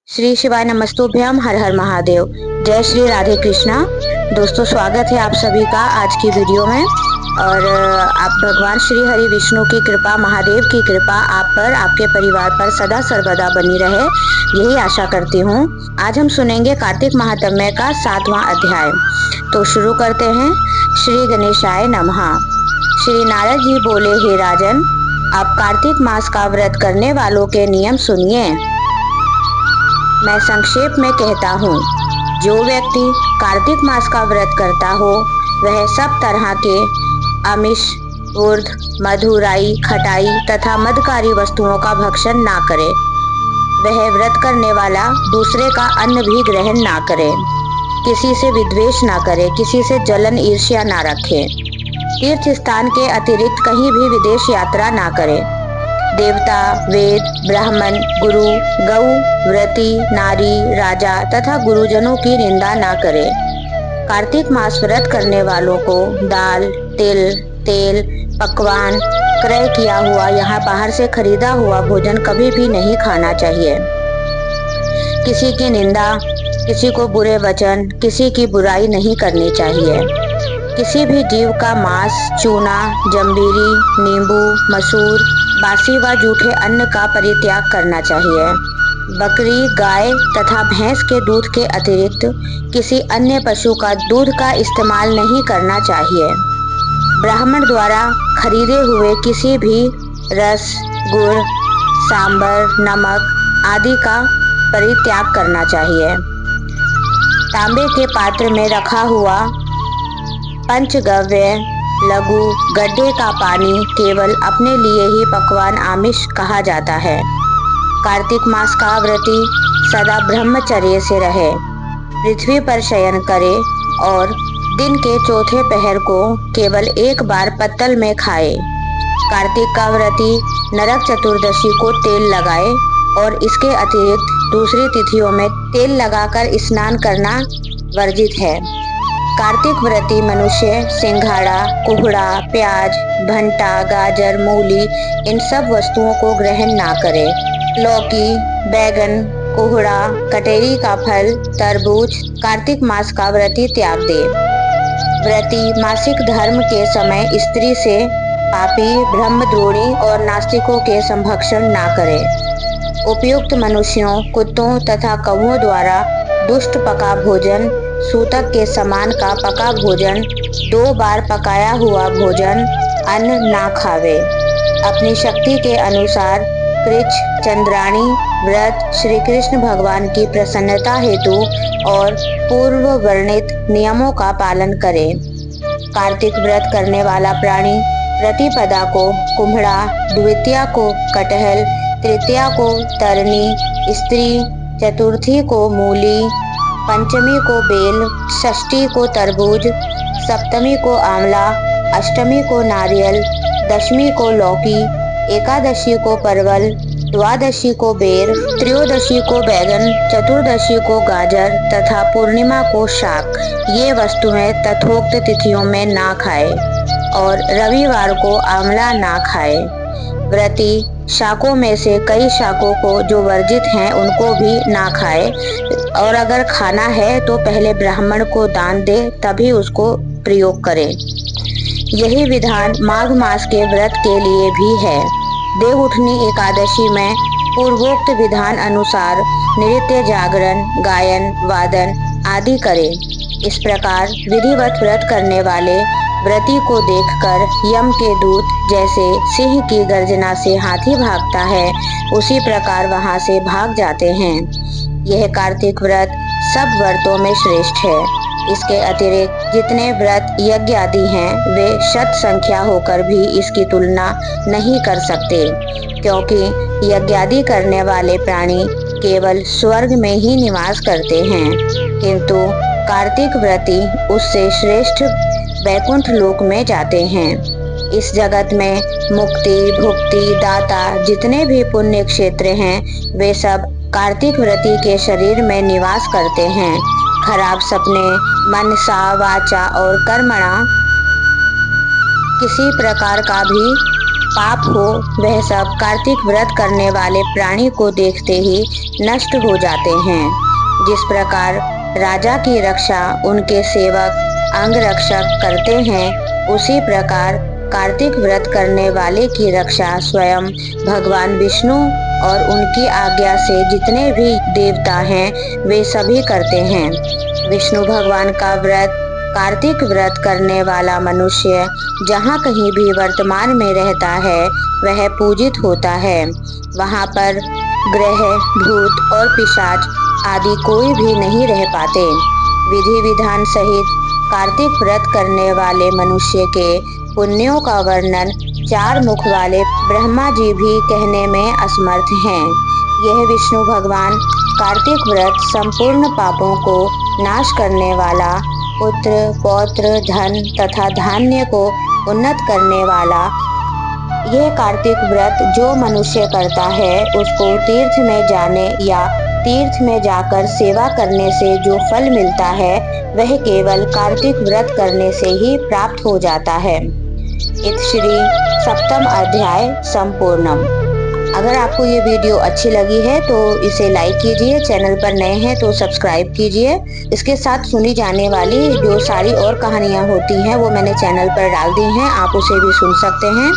श्री शिवाय नमस्तुभ्यम। हर हर महादेव। जय श्री राधे कृष्णा। दोस्तों, स्वागत है आप सभी का आज की वीडियो में। और आप भगवान श्री हरि विष्णु की कृपा, महादेव की कृपा आप पर, आपके परिवार पर सदा सर्वदा बनी रहे, यही आशा करती हूँ। आज हम सुनेंगे कार्तिक महात्म्य का 7वां अध्याय। तो शुरू करते हैं। श्री गणेशाय नमः। श्री नारद जी बोले, हे राजन, आप कार्तिक मास का व्रत करने वालों के नियम सुनिए। मैं संक्षेप में कहता हूँ। जो व्यक्ति कार्तिक मास का व्रत करता हो वह सब तरह के आमिष, उर्ध, मधुराई, खटाई तथा मदकारी वस्तुओं का भक्षण ना करे। वह व्रत करने वाला दूसरे का अन्न भी ग्रहण ना करे, किसी से विद्वेष ना करे, किसी से जलन ईर्ष्या ना रखे, तीर्थ स्थान के अतिरिक्त कहीं भी विदेश यात्रा ना करे, देवता, वेद, ब्राह्मण, गुरु, गौ, व्रती, नारी, राजा तथा गुरुजनों की निंदा ना करे। कार्तिक मास व्रत करने वालों को दाल, तिल, तेल, पकवान, क्रय किया हुआ, यहाँ बाहर से खरीदा हुआ भोजन कभी भी नहीं खाना चाहिए। किसी की निंदा, किसी को बुरे वचन, किसी की बुराई नहीं करनी चाहिए। किसी भी जीव का मांस, चूना, जंबीरी, नींबू, मसूर, बासी व जूठे अन्न का परित्याग करना चाहिए। बकरी, गाय तथा भैंस के दूध के अतिरिक्त किसी अन्य पशु का दूध का इस्तेमाल नहीं करना चाहिए। ब्राह्मण द्वारा खरीदे हुए किसी भी रस, गुड़, सांबर, नमक आदि का परित्याग करना चाहिए। तांबे के पात्र में रखा हुआ पंचगव्य लघु गड्ढे का पानी केवल अपने लिए ही पकवान आमिष कहा जाता है। कार्तिक मास का व्रती सदा ब्रह्मचर्य से रहे, पृथ्वी पर शयन करे और दिन के चौथे पहर को केवल एक बार पत्तल में खाए। कार्तिक का व्रती नरक चतुर्दशी को तेल लगाए और इसके अतिरिक्त दूसरी तिथियों में तेल लगाकर स्नान करना वर्जित है। कार्तिक व्रती मनुष्य सिंघाड़ा, कुहड़ा, प्याज, भंटा, गाजर, मूली इन सब वस्तुओं को ग्रहण ना करे। लौकी, बैगन, कुहड़ा, कटेरी का फल, तरबूज कार्तिक मास का व्रती त्याग दे। व्रती मासिक धर्म के समय स्त्री से पापी, ब्रह्मद्रोणी और नास्तिकों के संभक्षण ना करे। उपयुक्त मनुष्यों, कुत्तों तथा कौओं द्वारा दुष्ट पका भोजन, सूतक के समान का पका भोजन, 2 बार पकाया हुआ भोजन, अन्न ना खावे। अपनी शक्ति के अनुसार कृच्छ, चंद्राणी व्रत श्री कृष्ण भगवान की प्रसन्नता हेतु और पूर्व वर्णित नियमों का पालन करे। कार्तिक व्रत करने वाला प्राणी प्रतिपदा को कुम्हड़ा, द्वितीया को कटहल, तृतीया को तरनी, स्त्री चतुर्थी को मूली, पंचमी को बेल, षष्ठी को तरबूज, सप्तमी को आंवला, अष्टमी को नारियल, दशमी को लौकी, एकादशी को परवल, द्वादशी को बेर, त्रयोदशी को बैगन, चतुर्दशी को गाजर तथा पूर्णिमा को शाक। ये वस्तुएं तथोक्त तिथियों में ना खाए और रविवार को आंवला ना खाए। व्रती शाकों में से कई शाकों को जो वर्जित हैं उनको भी ना खाए और अगर खाना है तो पहले ब्राह्मण को दान दे, तभी उसको प्रयोग करे। यही विधान माघ मास के व्रत के लिए भी है। देवउठनी एकादशी में पूर्वोक्त विधान अनुसार नृत्य, जागरण, गायन, वादन आदि करे। इस प्रकार विधिवत व्रत करने वाले व्रती को देखकर यम के दूत जैसे सिंह की गर्जना से हाथी भागता है, उसी प्रकार वहां से भाग जाते हैं। यह कार्तिक व्रत सब व्रतों में श्रेष्ठ है। इसके अतिरिक्त जितने व्रत यज्ञ आदि हैं वे शत संख्या होकर भी इसकी तुलना नहीं कर सकते, क्योंकि यज्ञ आदि करने वाले प्राणी केवल स्वर्ग में ही निवास करते हैं, किंतु कार्तिक व्रती उससे श्रेष्ठ वैकुंठ लोक में जाते हैं। इस जगत में मुक्ति, भुक्ति, दाता जितने भी पुण्य क्षेत्र हैं वे सब कार्तिक व्रती के शरीर में निवास करते हैं। खराब सपने, मनसा, वाचा और कर्मणा किसी प्रकार का भी पाप हो वह सब कार्तिक व्रत करने वाले प्राणी को देखते ही नष्ट हो जाते हैं। जिस प्रकार राजा की रक्षा उनके सेवक अंगरक्षक करते हैं, उसी प्रकार कार्तिक व्रत करने वाले की रक्षा स्वयं भगवान विष्णु और उनकी आज्ञा से जितने भी देवता हैं वे सभी करते हैं। विष्णु भगवान का व्रत कार्तिक व्रत करने वाला मनुष्य जहाँ कहीं भी वर्तमान में रहता है वह पूजित होता है। वहाँ पर ग्रह, भूत और पिशाच आदि कोई भी नहीं रह पाते। विधि विधान सहित कार्तिक व्रत करने वाले मनुष्य के पुण्यों का वर्णन चार मुख वाले ब्रह्मा जी भी कहने में असमर्थ हैं। यह विष्णु भगवान कार्तिक व्रत संपूर्ण पापों को नाश करने वाला, पुत्र, पौत्र, धन तथा धान्य को उन्नत करने वाला, यह कार्तिक व्रत जो मनुष्य करता है उसको तीर्थ में जाने या तीर्थ में जाकर सेवा करने से जो फल मिलता है वह केवल कार्तिक व्रत करने से ही प्राप्त हो जाता है। इत श्री सप्तम अध्याय संपूर्णम। अगर आपको ये वीडियो अच्छी लगी है तो इसे लाइक कीजिए, चैनल पर नए हैं तो सब्सक्राइब कीजिए। इसके साथ सुनी जाने वाली जो सारी और कहानियाँ होती हैं वो मैंने चैनल पर डाल दी हैं, आप उसे भी सुन सकते हैं।